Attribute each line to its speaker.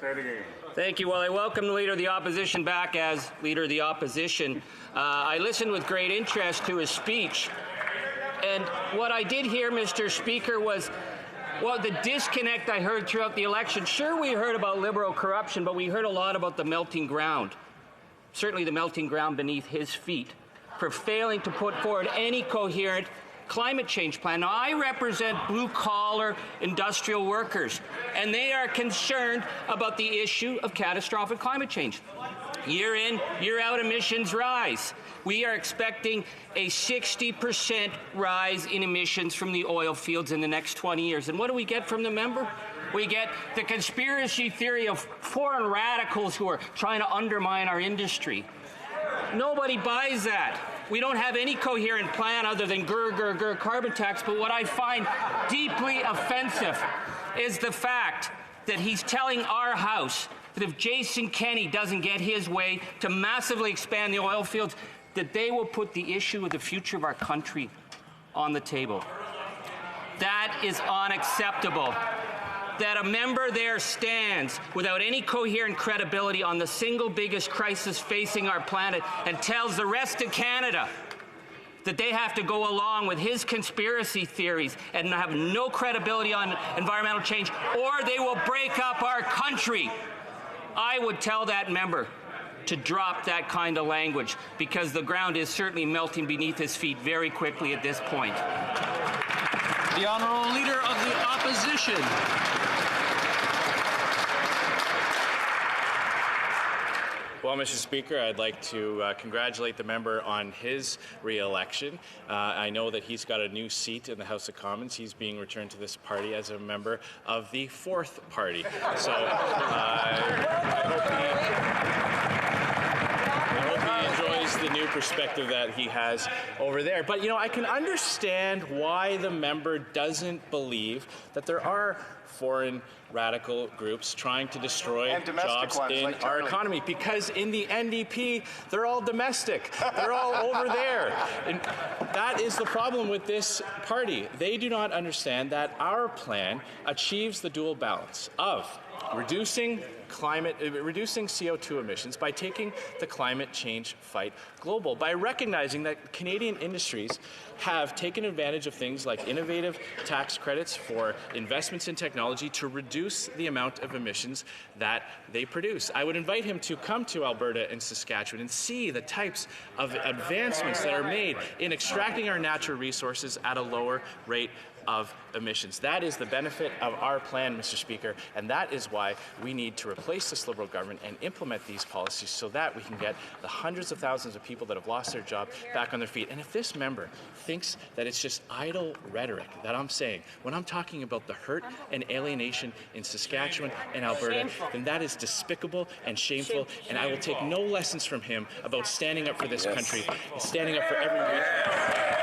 Speaker 1: Say it again.
Speaker 2: Thank you. Well, I welcome the Leader of the Opposition back as Leader of the Opposition. I listened with great interest to his speech. And what I did hear, Mr. Speaker, was, well, the disconnect I heard throughout the election. Sure, we heard about Liberal corruption, but we heard a lot about the melting ground. Certainly the melting ground beneath his feet for failing to put forward any coherent climate change plan. Now, I represent blue-collar industrial workers, and they are concerned about the issue of catastrophic climate change. Year in, year out, emissions rise. We are expecting a 60% rise in emissions from the oil fields in the next 20 years. And what do we get from the member? We get the conspiracy theory of foreign radicals who are trying to undermine our industry. Nobody buys that. We don't have any coherent plan other than grr carbon tax, but what I find deeply offensive is the fact that he's telling our House that if Jason Kenney doesn't get his way to massively expand the oil fields, that they will put the issue of the future of our country on the table. That is unacceptable. That a member there stands without any coherent credibility on the single biggest crisis facing our planet and tells the rest of Canada that they have to go along with his conspiracy theories and have no credibility on environmental change, or they will break up our country. I would tell that member to drop that kind of language, because the ground is certainly melting beneath his feet very quickly at this point.
Speaker 3: The Honourable Leader of the Opposition.
Speaker 4: Well, Mr. Speaker, I'd like to congratulate the member on his re-election. I know that he's got a new seat in the House of Commons. He's being returned to this party as a member of the fourth party. So I hope he enjoys the new perspective that he has over there. But, you know, I can understand why the member doesn't believe that there are foreign radical groups trying to destroy jobs in our economy, because in the NDP, they're all domestic. They're all over there. And that is the problem with this party. They do not understand that our plan achieves the dual balance of reducing CO2 emissions by taking the climate change fight global, by recognizing that Canadian industries have taken advantage of things like innovative tax credits for investments in technology to reduce the amount of emissions that they produce. I would invite him to come to Alberta and Saskatchewan and see the types of advancements that are made in extracting our natural resources at a lower rate of emissions. That is the benefit of our plan, Mr. Speaker, and that is why we need to replace this Liberal government and implement these policies so that we can get the hundreds of thousands of people that have lost their job back on their feet. And if this member thinks that it's just idle rhetoric that I'm saying, when I'm talking about the hurt and alienation in Saskatchewan and Alberta, then that is despicable and shameful, and I will take no lessons from him about standing up for this country and standing up for every region.